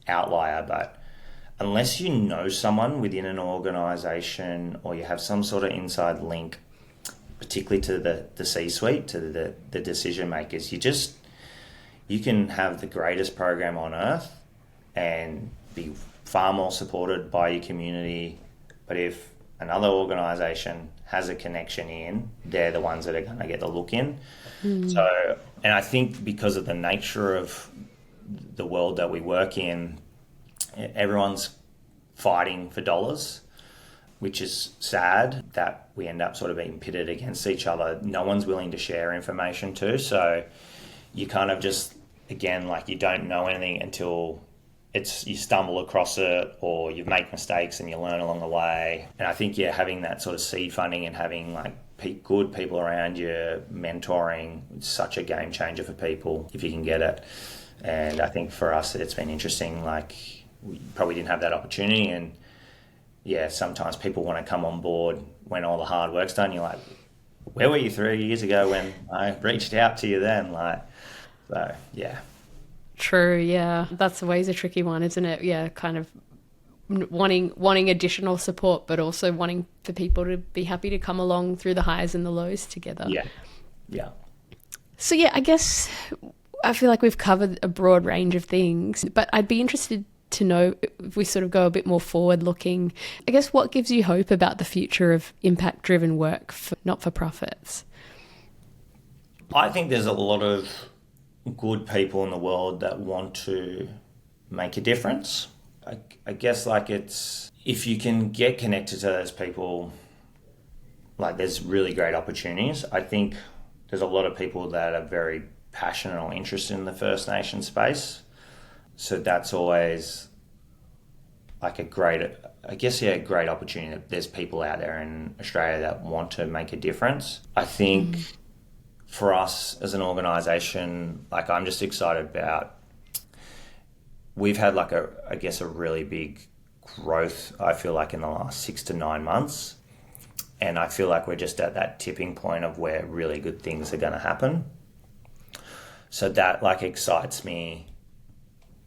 outlier, but unless you know someone within an organisation or you have some sort of inside link, particularly to the C-suite, to the decision makers, you can have the greatest program on earth and be far more supported by your community. But if another organisation has a connection in, they're the ones that are going to get the look in. So, and I think because of the nature of the world that we work in, everyone's fighting for dollars, which is sad that we end up sort of being pitted against each other. No one's willing to share information too. So you kind of just, again, like you don't know anything until you stumble across it or you make mistakes and you learn along the way. And I think, having that sort of seed funding and having like good people around you, mentoring, it's such a game changer for people if you can get it. And I think for us, it's been interesting. Like, we probably didn't have that opportunity, and sometimes people want to come on board when all the hard work's done. You're like, where were you 3 years ago when I reached out to you then? True, yeah. That's always a tricky one, isn't it? Yeah, kind of wanting additional support, but also wanting for people to be happy to come along through the highs and the lows together. Yeah. So I guess I feel like we've covered a broad range of things, but I'd be interested to know, if we sort of go a bit more forward looking, I guess what gives you hope about the future of impact driven work for not-for-profits? I think there's a lot of good people in the world that want to make a difference. I guess like it's, if you can get connected to those people, like there's really great opportunities. I think there's a lot of people that are very passionate or interested in the First Nation space. So that's always like a great opportunity that there's people out there in Australia that want to make a difference. I think for us as an organisation, like I'm just excited about, we've had like a really big growth, I feel like, in the last 6 to 9 months. And I feel like we're just at that tipping point of where really good things are going to happen. So that like excites me,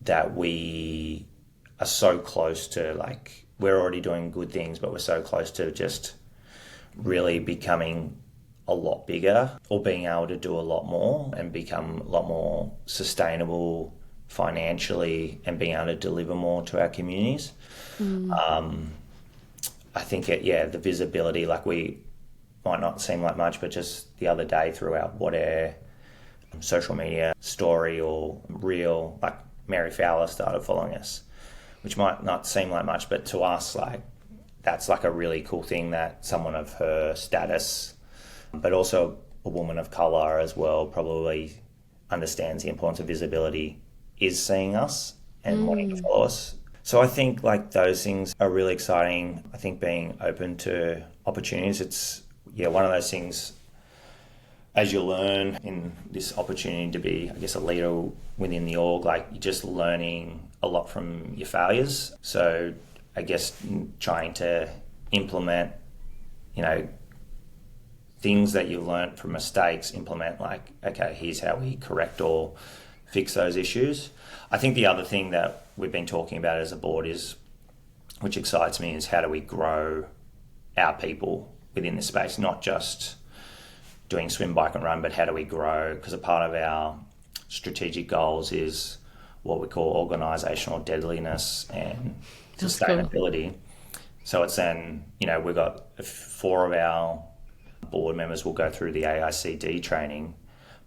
that we are so close to, like, we're already doing good things, but we're so close to just really becoming a lot bigger or being able to do a lot more and become a lot more sustainable financially and being able to deliver more to our communities. I think the visibility, like we might not seem like much, but just the other day through our Whatever social media story or reel, like Mary Fowler started following us, which might not seem like much, but to us, like, that's like a really cool thing that someone of her status, but also a woman of colour as well, probably understands the importance of visibility, is seeing us and wanting to follow us. So I think like those things are really exciting. I think being open to opportunities, it's one of those things, as you learn in this opportunity to be, I guess, a leader within the org, like you're just learning a lot from your failures. So I guess trying to implement, things that you've learned from mistakes, implement like, okay, here's how we correct or fix those issues. I think the other thing that we've been talking about as a board is, which excites me, is how do we grow our people within this space, not just doing swim, bike and run, but how do we grow? Because a part of our strategic goals is what we call organisational deadliness and sustainability. Cool. So it's then, we've got 4 of our board members will go through the AICD training,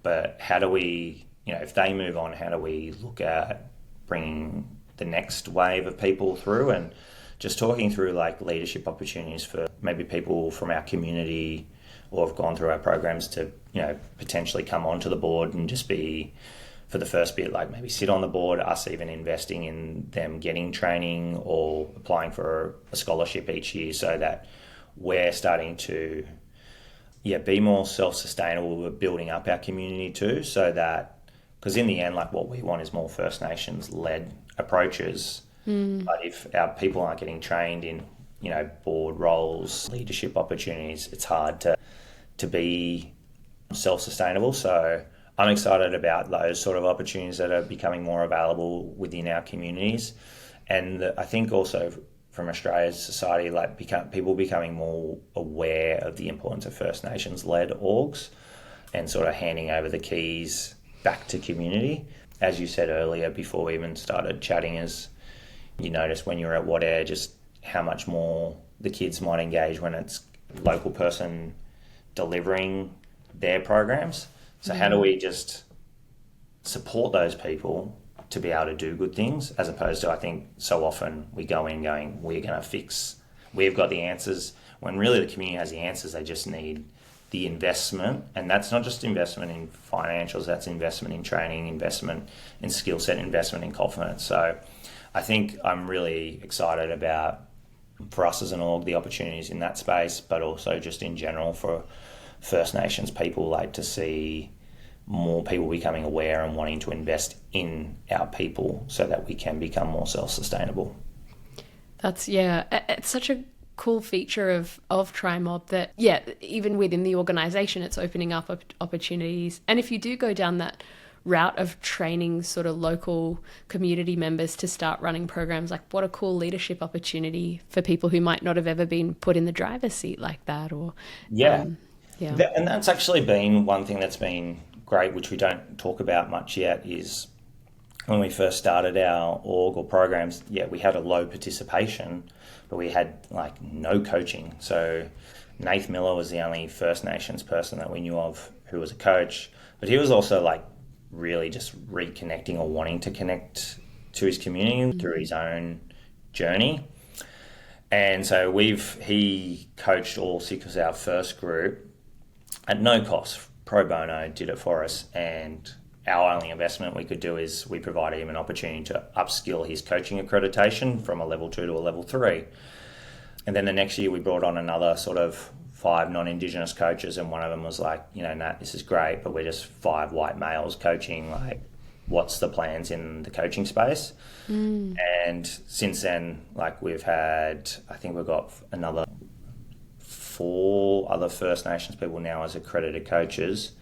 but how do we, if they move on, how do we look at bringing the next wave of people through, and just talking through like leadership opportunities for maybe people from our community or have gone through our programs to, potentially come onto the board and just be, for the first bit, like maybe sit on the board, us even investing in them getting training or applying for a scholarship each year, so that we're starting to be more self-sustainable. We're building up our community too, so that, because in the end, like what we want is more First Nations-led approaches. But if our people aren't getting trained in, board roles, leadership opportunities, it's hard to to be self-sustainable. So I'm excited about those sort of opportunities that are becoming more available within our communities. And I think also from Australia's society, like people becoming more aware of the importance of First Nations-led orgs and sort of handing over the keys back to community. As you said earlier, before we even started chatting, is you notice when you're at Wadair just how much more the kids might engage when it's a local person delivering their programs. So how do we just support those people to be able to do good things, as opposed to, I think so often we go in going, we've got the answers, when really the community has the answers. They just need the investment, and that's not just investment in financials, that's investment in training, investment in skill set, investment in confidence. So I think I'm really excited about, for us as an org, the opportunities in that space, but also just in general for First Nations people, like to see more people becoming aware and wanting to invest in our people so that we can become more self-sustainable. It's such a cool feature of Trimob that, even within the organisation, it's opening up opportunities. And if you do go down that route of training sort of local community members to start running programs, like what a cool leadership opportunity for people who might not have ever been put in the driver's seat like that. And that's actually been one thing that's been great, which we don't talk about much yet, is when we first started our org or programs, we had a low participation, but we had like no coaching. So Nat Miller was the only First Nations person that we knew of who was a coach, but he was also like really just reconnecting or wanting to connect to his community through his own journey. And so he coached all 6 of our first group at no cost, pro bono, did it for us. And our only investment we could do is we provided him an opportunity to upskill his coaching accreditation from a level 2 to a level 3. And then the next year we brought on another sort of 5 non-Indigenous coaches, and one of them was like, Nat, this is great, but we're just 5 white males coaching, like what's the plans in the coaching space? And since then, like we've got another 4 other First Nations people now as accredited coaches,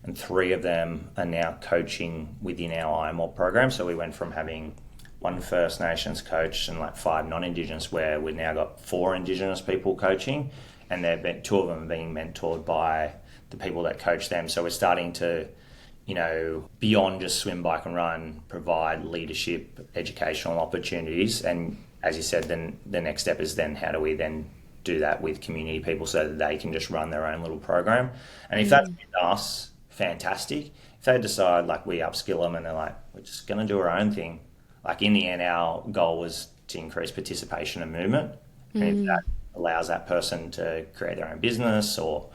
and 3 of them are now coaching within our IMOB program. So we went from having 1 First Nations coach and like 5 non-Indigenous, where we've now got 4 Indigenous people coaching, and 2 of them are being mentored by the people that coach them. So we're starting to, beyond just swim, bike and run, provide leadership, educational opportunities. And as you said, then the next step is then how do we then do that with community people so that they can just run their own little program. And if that's with us, fantastic. If they decide like we upskill them and they're like, we're just going to do our own thing, like in the end, our goal was to increase participation and movement. And if that allows that person to create their own business or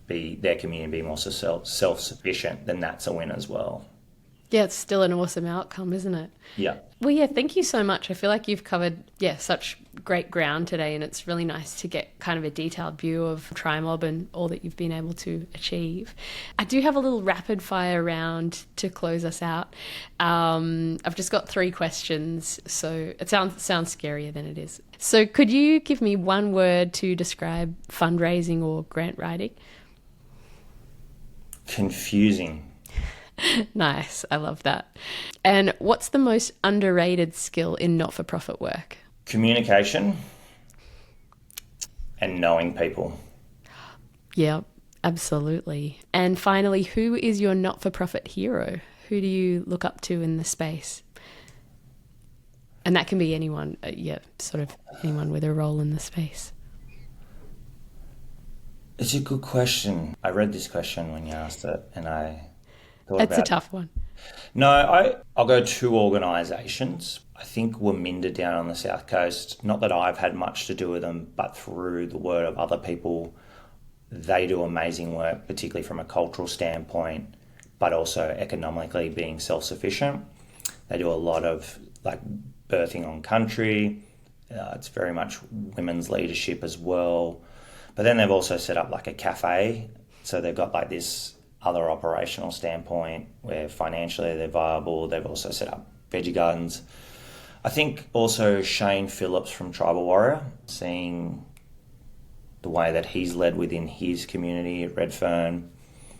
be their community, be more self-sufficient, then that's a win as well. Yeah, it's still an awesome outcome, isn't it? Yeah. Well, thank you so much. I feel like you've covered, such great ground today, and it's really nice to get kind of a detailed view of Trimob and all that you've been able to achieve. I do have a little rapid fire round to close us out. I've just got 3 questions, so it sounds scarier than it is. So could you give me one word to describe fundraising or grant writing? Confusing. Nice. I love that. And what's the most underrated skill in not-for-profit work? Communication and knowing people. Yeah, absolutely. And finally, who is your not-for-profit hero? Who do you look up to in the space? And that can be anyone, sort of anyone with a role in the space. It's a good question. I read this question when you asked it, and I thought It's a tough one. No, I'll go 2 organisations. I think Waminda down on the South Coast, not that I've had much to do with them, but through the word of other people, they do amazing work, particularly from a cultural standpoint, but also economically being self-sufficient. They do a lot of like birthing on country. It's very much women's leadership as well. But then they've also set up like a cafe. So they've got like this other operational standpoint where financially they're viable. They've also set up veggie gardens. I think also Shane Phillips from Tribal Warrior, seeing the way that he's led within his community at Redfern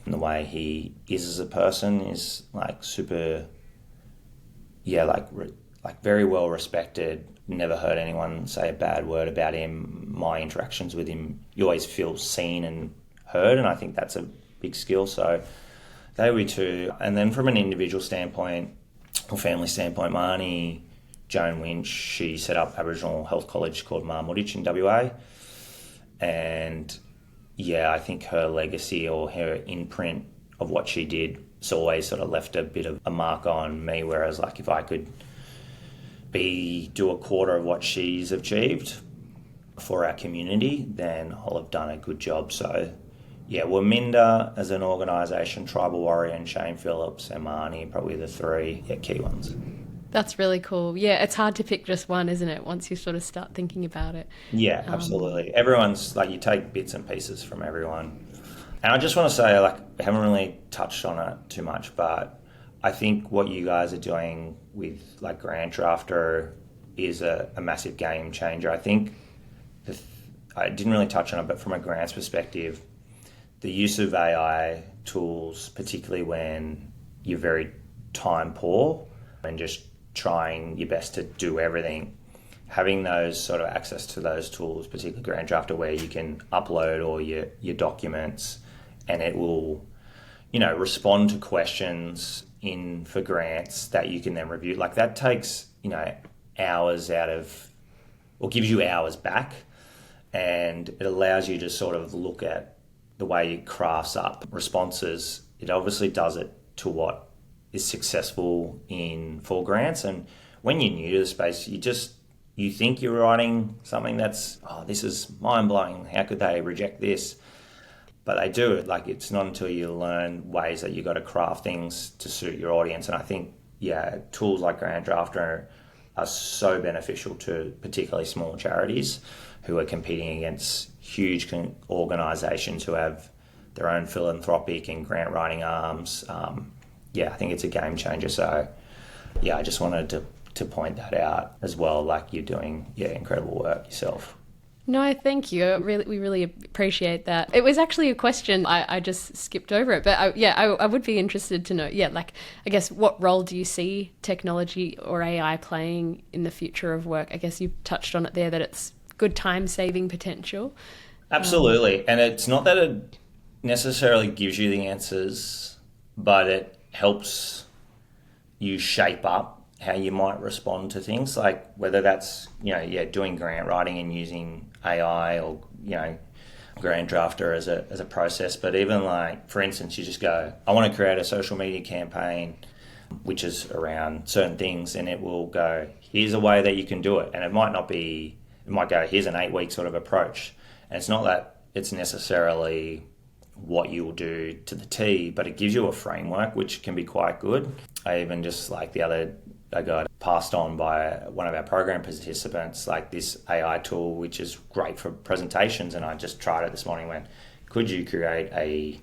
and the way he is as a person is like super, like very well respected. Never heard anyone say a bad word about him. My interactions with him, you always feel seen and heard, and I think that's a big skill. So they were two. And then from an individual standpoint or family standpoint, my auntie Joan Winch, she set up Aboriginal Health College called Marmudich in WA. And yeah, I think her legacy or her imprint of what she did has always sort of left a bit of a mark on me, whereas like if I could do a quarter of what she's achieved for our community, then I'll have done a good job. So yeah, Waminda as an organisation, Tribal Warrior and Shane Phillips and Marnie, probably the three key ones. That's really cool. Yeah, it's hard to pick just one, isn't it, once you sort of start thinking about it. Yeah, absolutely. Everyone's like, you take bits and pieces from everyone. And I just want to say, like, we haven't really touched on it too much, but I think what you guys are doing with like Grant Drafter is a massive game changer. I think I didn't really touch on it, but from a grants perspective, the use of AI tools, particularly when you're very time poor and just trying your best to do everything, having those sort of access to those tools, particularly Grant Drafter, where you can upload all your documents and it will, respond to questions in for grants that you can then review. Like that takes, hours out of, or gives you hours back, and it allows you to sort of look at the way it crafts up responses. It obviously does it to what is successful in for grants. And when you're new to the space, you think you're writing something that's, this is mind-blowing, how could they reject this? But they do it. Like, it's not until you learn ways that you got to craft things to suit your audience. And I think, tools like Grant Drafter are so beneficial to particularly small charities who are competing against huge organisations who have their own philanthropic and grant writing arms. I think it's a game changer. So, I just wanted to point that out as well. Like, you're doing, incredible work yourself. No, thank you. We really appreciate that. It was actually a question. I just skipped over it. But I would be interested to know, I guess, what role do you see technology or AI playing in the future of work? I guess you touched on it there, that it's good time-saving potential. Absolutely. And it's not that it necessarily gives you the answers, but it helps you shape up how you might respond to things, like whether that's, doing grant writing and using AI or, Grant Drafter as a process. But even like, for instance, you just go, I want to create a social media campaign which is around certain things, and it will go, here's a way that you can do it. And it might go, here's an 8-week sort of approach. And it's not that it's necessarily what you'll do to the T, but it gives you a framework which can be quite good. I even just like I got passed on by one of our program participants, like this AI tool, which is great for presentations. And I just tried it this morning, went, could you create a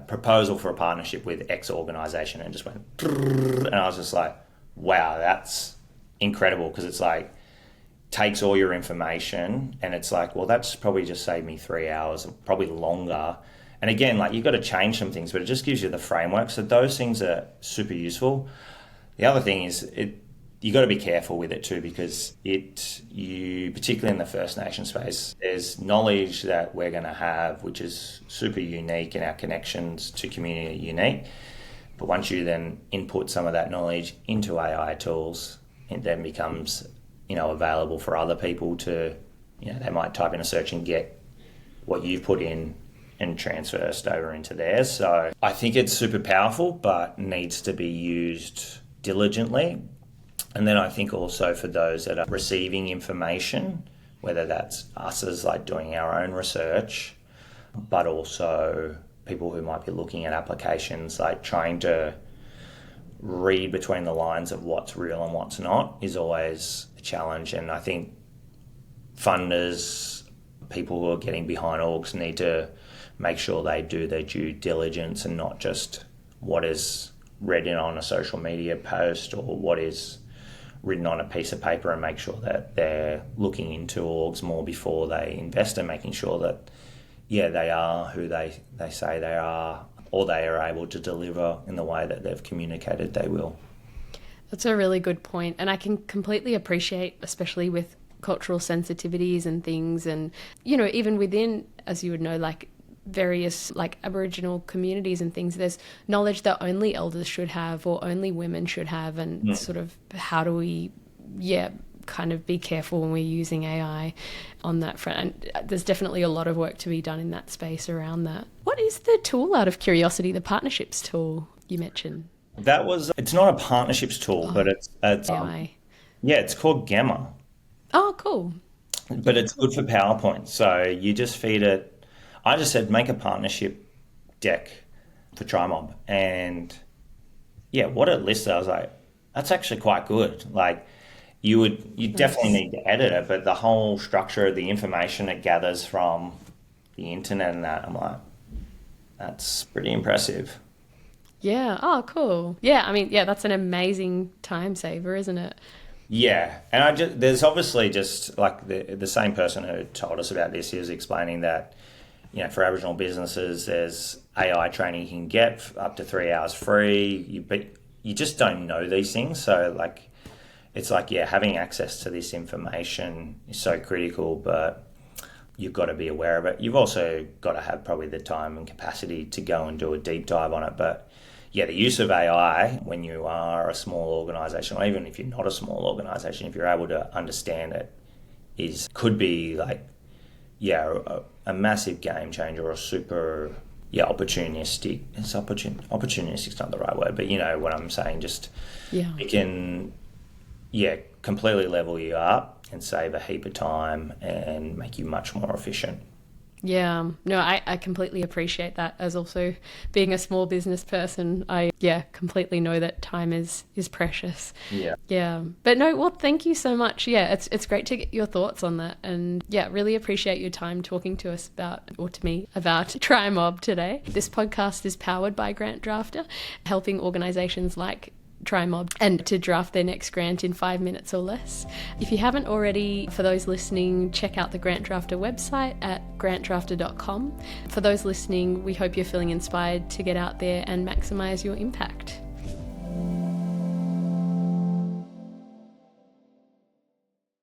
proposal for a partnership with X organisation? And just went, and I was just like, wow, that's incredible. Because it's like, takes all your information and it's like, well, that's probably just saved me 3 hours, probably longer. And again, like, you've got to change some things, but it just gives you the framework. So those things are super useful. The other thing is you got to be careful with it too, because you particularly in the First Nation space, there's knowledge that we're going to have, which is super unique, and our connections to community are unique. But once you then input some of that knowledge into AI tools, it then becomes, available for other people to, they might type in a search and get what you've put in and transfers over into theirs. So I think it's super powerful, but needs to be used diligently. And then I think also for those that are receiving information, whether that's us as like doing our own research, but also people who might be looking at applications, like trying to read between the lines of what's real and what's not is always a challenge. And I think funders, people who are getting behind orgs, need to make sure they do their due diligence and not just what is read in on a social media post or what is written on a piece of paper and make sure that they're looking into orgs more before they invest and making sure that, they are who they say they are, or they are able to deliver in the way that they've communicated they will. That's a really good point. And I can completely appreciate, especially with cultural sensitivities and things, and, even within, as you would know, like various like Aboriginal communities and things, there's knowledge that only elders should have or only women should have, and sort of how do we kind of be careful when we're using AI on that front. And there's definitely a lot of work to be done in that space around that. What is the tool, out of curiosity, the partnerships tool you mentioned? It's not a partnerships tool, but it's AI. It's called Gemma. Oh, cool. But it's good for PowerPoint. So you just feed it. I just said, make a partnership deck for Trimob. And what it listed, I was like, that's actually quite good. Like, you definitely need to edit it, but the whole structure of the information it gathers from the internet and that, I'm like, that's pretty impressive. Yeah. Oh, cool. Yeah. I mean, that's an amazing time saver, isn't it? Yeah. And there's obviously just like the same person who told us about this, he was explaining that, for Aboriginal businesses, there's AI training you can get up to 3 hours free. But you just don't know these things. So like, it's like, having access to this information is so critical, but you've got to be aware of it. You've also got to have probably the time and capacity to go and do a deep dive on it. But the use of AI when you are a small organisation, or even if you're not a small organisation, if you're able to understand it, could be like, a massive game changer, or a super, opportunistic. Opportunistic's not the right word, but you know what I'm saying. Just it can, completely level you up and save a heap of time and make you much more efficient. Yeah, no, I completely appreciate that. As also being a small business person, I completely know that time is precious. Yeah. But no, well, thank you so much. It's great to get your thoughts on that, and really appreciate your time talking to us about Trimob today. This podcast is powered by Grant Drafter, helping organisations like Trimob and to draft their next grant in 5 minutes or less. If you haven't already, for those listening, check out the Grant Drafter website at grantdrafter.com. For those listening, we hope you're feeling inspired to get out there and maximise your impact.